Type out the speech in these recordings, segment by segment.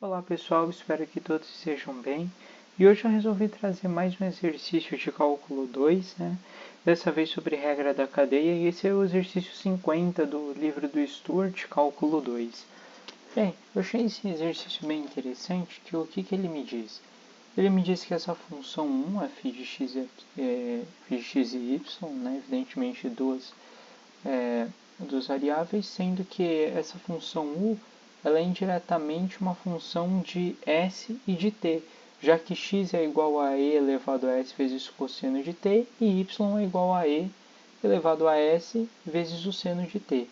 Olá pessoal, espero que todos estejam bem. E hoje eu resolvi trazer mais um exercício de cálculo 2, dessa vez sobre regra da cadeia, e esse é o exercício 50 do livro do Stuart, cálculo 2. Bem, eu achei esse exercício bem interessante, que o que ele me diz? Ele me diz que essa função 1, f de x, f de x e y, evidentemente duas variáveis, sendo que essa função u ela é indiretamente uma função de s e de t, já que x é igual a e elevado a s vezes o cosseno de t e y é igual a e elevado a s vezes o seno de t.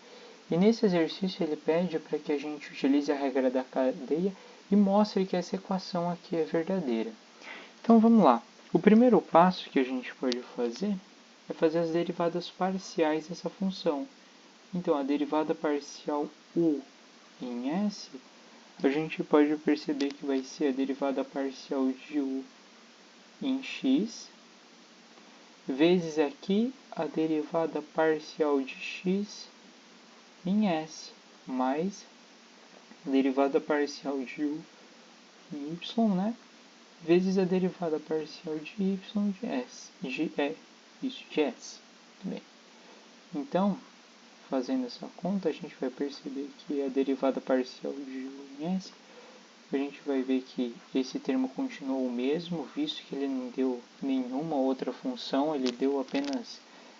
E nesse exercício ele pede para que a gente utilize a regra da cadeia e mostre que essa equação aqui é verdadeira. Então vamos lá. O primeiro passo que a gente pode fazer é fazer as derivadas parciais dessa função. Então a derivada parcial u em S, a gente pode perceber que vai ser a derivada parcial de u em x, vezes aqui a derivada parcial de x em S, mais a derivada parcial de u em y, vezes a derivada parcial de y de S, de S. Muito bem. Então, fazendo essa conta, a gente vai perceber que a derivada parcial de u em S, a gente vai ver que esse termo continuou o mesmo, visto que ele não deu nenhuma outra função, ele deu apenas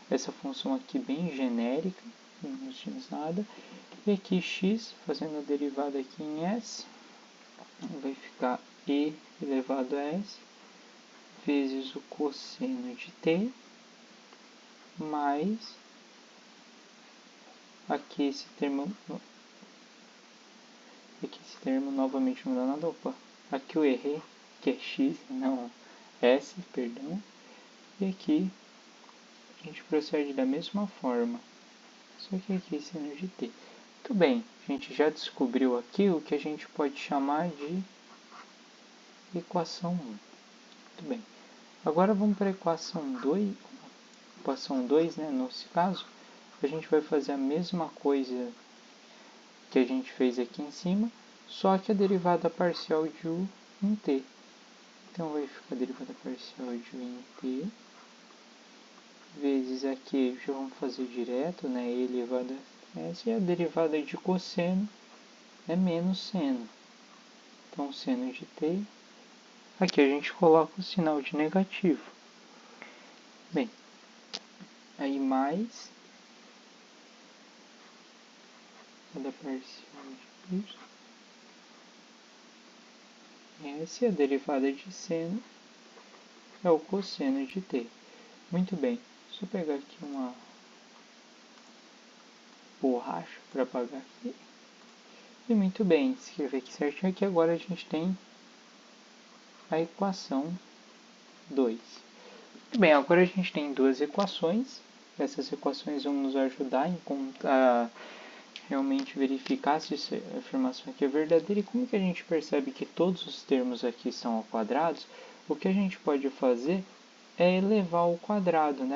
essa função aqui bem genérica, não diz nada. E aqui x, fazendo a derivada aqui em S, vai ficar e elevado a S, vezes o cosseno de t, mais aqui esse termo novamente não dá nada, aqui eu errei, que é x, não s, perdão, e aqui a gente procede da mesma forma, só que aqui seno de t. Muito bem, a gente já descobriu aqui o que a gente pode chamar de equação 1. Muito bem, agora vamos para a equação 2, nesse caso, a gente vai fazer a mesma coisa que a gente fez aqui em cima, só que a derivada parcial de u em t. Então vai ficar a derivada parcial de u em t, vezes aqui, já vamos fazer direto, e elevado a s, e a derivada de cosseno é menos seno. Então seno de t, aqui a gente coloca o sinal de negativo. Bem, aí mais a parcial de y, essa é a derivada de seno, é o cosseno de t. Muito bem, deixa eu pegar aqui uma borracha para apagar aqui. E muito bem, escrever aqui certinho, aqui agora a gente tem a equação 2. Muito bem, agora a gente tem duas equações. Essas equações vão nos ajudar a realmente verificar se essa afirmação aqui é verdadeira. E como que a gente percebe que todos os termos aqui são ao quadrado? O que a gente pode fazer é elevar ao quadrado,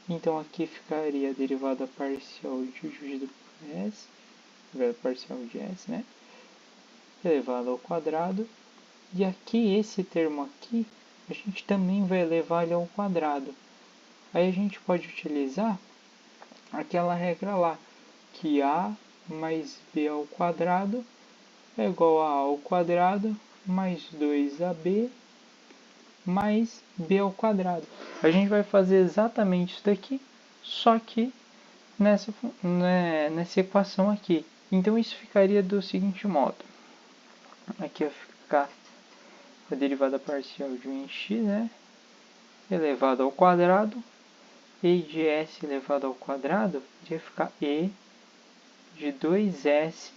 Então aqui ficaria a derivada parcial dividido por s, parcial de s, elevado ao quadrado. E aqui, esse termo aqui, a gente também vai elevar ele ao quadrado. Aí a gente pode utilizar aquela regra lá, que a mais b ao quadrado é igual a ao quadrado mais 2ab mais b ao quadrado. A gente vai fazer exatamente isso daqui, só que nessa equação aqui. Então isso ficaria do seguinte modo. Aqui vai ficar a derivada parcial de 1 em x, elevado ao quadrado, e de s elevado ao quadrado vai ficar e de 2s,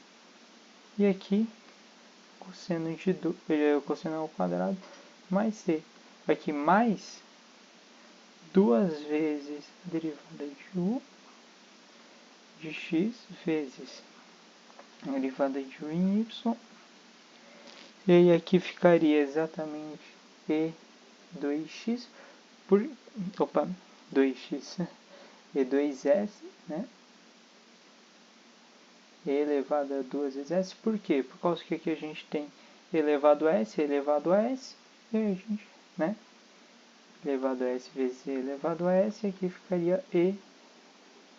e aqui cosseno cosseno ao quadrado mais c. Aqui mais duas vezes a derivada de u de x vezes a derivada de u em y. E aí aqui ficaria exatamente e 2x por 2x e 2s, e elevado a 2 vezes s. Por quê? Por causa que aqui a gente tem elevado a s, elevado a s, e a gente, né? Elevado a s vezes e elevado a s, aqui ficaria e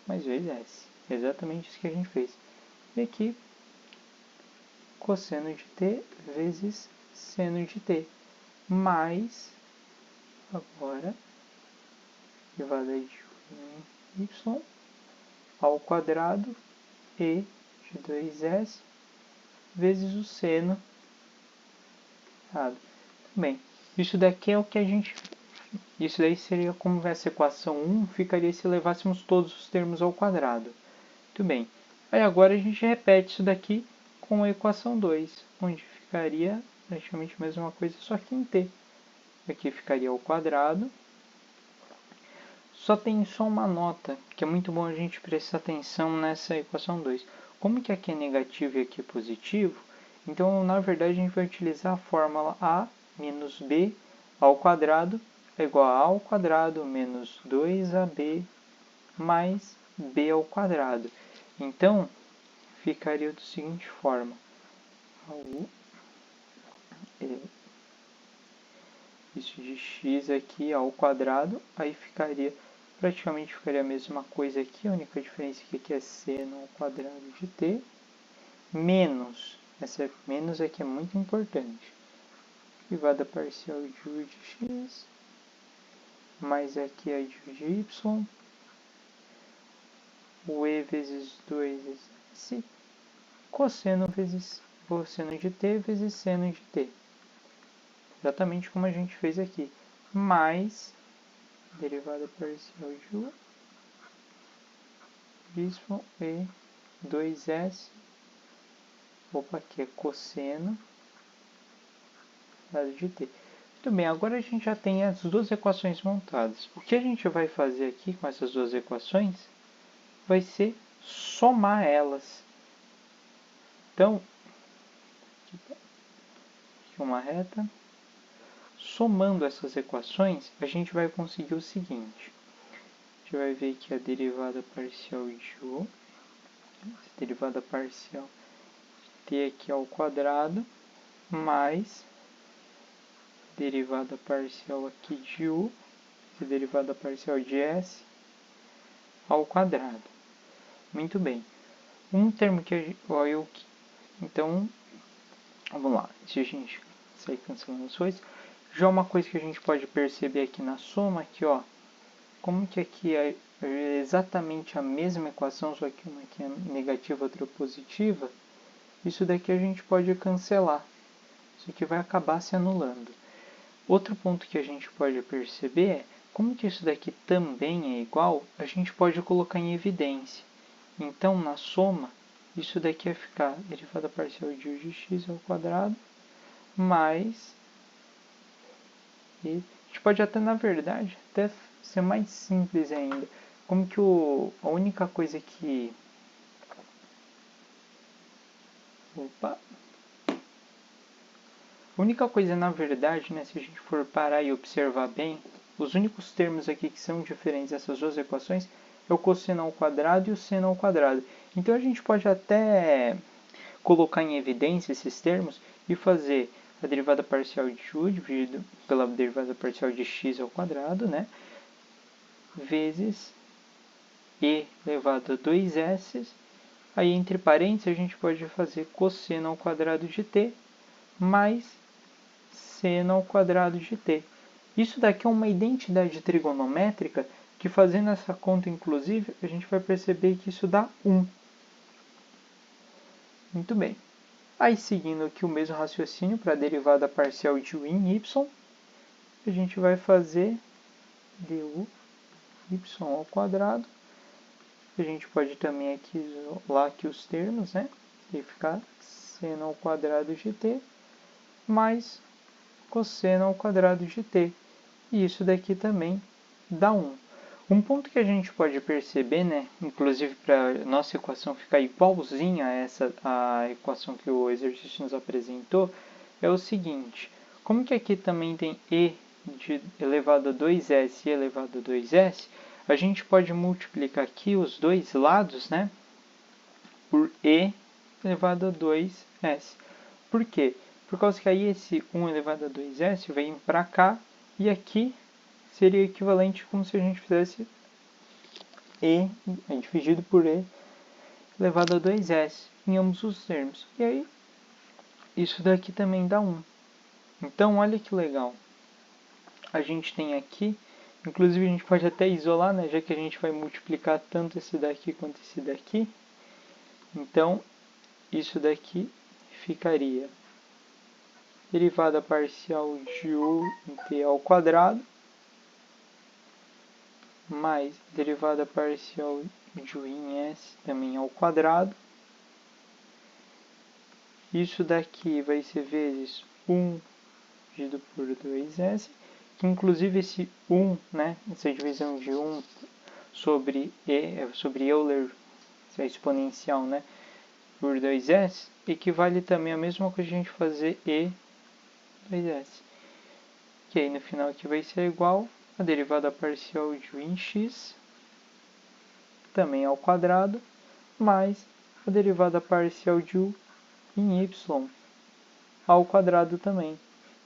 mais vezes s. Exatamente isso que a gente fez. E aqui, cosseno de t vezes seno de t, mais, agora, derivada de y ao quadrado e de 2s vezes o seno. Bem, isso daqui é o que a gente... Isso daí seria como essa equação 1 ficaria se levássemos todos os termos ao quadrado. Muito bem. Aí agora a gente repete isso daqui com a equação 2, onde ficaria praticamente a mesma coisa, só que em t. Aqui ficaria ao quadrado. Só tem só uma nota, que é muito bom a gente prestar atenção nessa equação 2. Como que aqui é negativo e aqui é positivo, então na verdade a gente vai utilizar a fórmula a menos b ao quadrado é igual a ao quadrado menos 2ab mais b ao quadrado. Então, ficaria da seguinte forma. Isso de x aqui ao quadrado, aí praticamente ficaria a mesma coisa aqui, a única diferença aqui é seno ao quadrado de t, menos, essa menos aqui é muito importante, derivada parcial de u de x, mais aqui a de u de y, o e vezes 2 vezes s, cosseno de t vezes seno de t. Exatamente como a gente fez aqui. Mais derivada parcial de u, y e 2s, opa, aqui é cosseno de t. Muito bem, agora a gente já tem as duas equações montadas. O que a gente vai fazer aqui com essas duas equações vai ser somar elas. Então, aqui uma reta. Somando essas equações, a gente vai conseguir o seguinte. A gente vai ver que a derivada parcial de u, a derivada parcial de t aqui ao quadrado, mais derivada parcial aqui de u, a derivada parcial de s ao quadrado. Muito bem. Um termo que a gente... Então, vamos lá. Se a gente sair cancelando as coisas, já uma coisa que a gente pode perceber aqui na soma, aqui, ó, como que aqui é exatamente a mesma equação, só que uma aqui é negativa, outra positiva, isso daqui a gente pode cancelar. Isso aqui vai acabar se anulando. Outro ponto que a gente pode perceber é, como que isso daqui também é igual, a gente pode colocar em evidência. Então, na soma, isso daqui vai ficar derivada parcial de u de x ao quadrado, mais... E a gente pode até, na verdade, até ser mais simples ainda. Como que a única coisa que... Opa! A única coisa, na verdade, né, se a gente for parar e observar bem, os únicos termos aqui que são diferentes dessas duas equações é o cosseno ao quadrado e o seno ao quadrado. Então a gente pode até colocar em evidência esses termos e fazer a derivada parcial de u dividido pela derivada parcial de x ao quadrado, né, vezes e elevado a 2s. Aí, entre parênteses, a gente pode fazer cosseno ao quadrado de t mais seno ao quadrado de t. Isso daqui é uma identidade trigonométrica que, fazendo essa conta, inclusive, a gente vai perceber que isso dá 1. Muito bem. Aí, seguindo aqui o mesmo raciocínio para a derivada parcial de u em y, a gente vai fazer du y ao quadrado. A gente pode também aqui isolar aqui os termos, né? E ficar seno ao quadrado de t mais cosseno ao quadrado de t. E isso daqui também dá 1. Um ponto que a gente pode perceber, né, inclusive para a nossa equação ficar igualzinha a equação que o exercício nos apresentou, é o seguinte. Como que aqui também tem e de elevado a 2s e elevado a 2s, a gente pode multiplicar aqui os dois lados, né, por e elevado a 2s. Por quê? Por causa que aí esse 1 elevado a 2s vem para cá e aqui seria equivalente como se a gente fizesse e dividido por e elevado a 2s em ambos os termos. E aí isso daqui também dá 1. Então olha que legal. A gente tem aqui, inclusive a gente pode até isolar, né, já que a gente vai multiplicar tanto esse daqui quanto esse daqui. Então isso daqui ficaria derivada parcial de u em t ao quadrado mais derivada parcial de u em s também ao quadrado. Isso daqui vai ser vezes 1 dividido por 2s, que inclusive esse 1, né, essa divisão de 1 sobre Euler, essa exponencial, né, por 2s, equivale também a mesma coisa que a gente fazer e 2s. Que aí no final aqui vai ser igual a derivada parcial de u em x, também ao quadrado, mais a derivada parcial de u em y, ao quadrado também.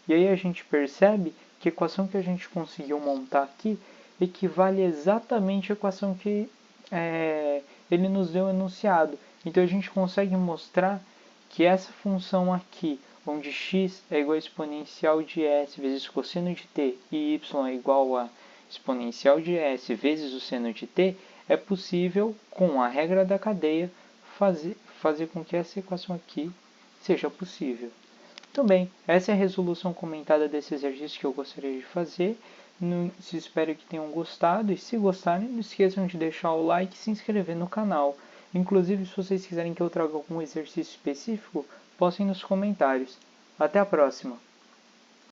E aí a gente percebe que a equação que a gente conseguiu montar aqui equivale exatamente à equação que ele nos deu enunciado. Então a gente consegue mostrar que essa função aqui, onde x é igual a exponencial de s vezes cosseno de t e y é igual a exponencial de s vezes o seno de t, é possível, com a regra da cadeia, fazer com que essa equação aqui seja possível. Também, essa é a resolução comentada desse exercício que eu gostaria de fazer. Espero que tenham gostado e se gostarem, não esqueçam de deixar o like e se inscrever no canal. Inclusive, se vocês quiserem que eu traga algum exercício específico, postem nos comentários. Até a próxima!